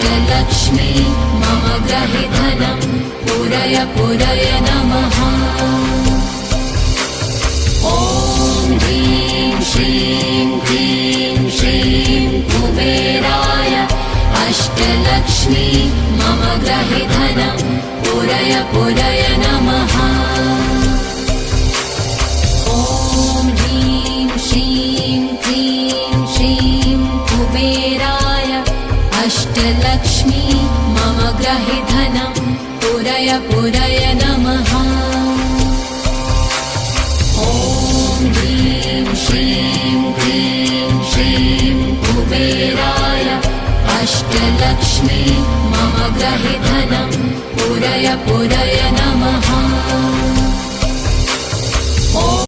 अष्टलक्ष्मी मम ग्रहे धनं पूरय पूरय नमः। ॐ ह्रीं श्रीं क्लीं श्रीं कुबेराय अष्टलक्ष्मी मम ग्रहे धनं पूरय पूरय नमः। ॐ ह्रीं श्रीं क्लीं श्रीं कुबेराय अष्टलक्ष्मी मम ग्रहे धनं पूरय पूरय नमः। ॐ ह्रीं श्रीं क्लीं श्रीं कुबेराय अष्टलक्ष्मी मम ग्रहे धनं पूरय पूरय नमः।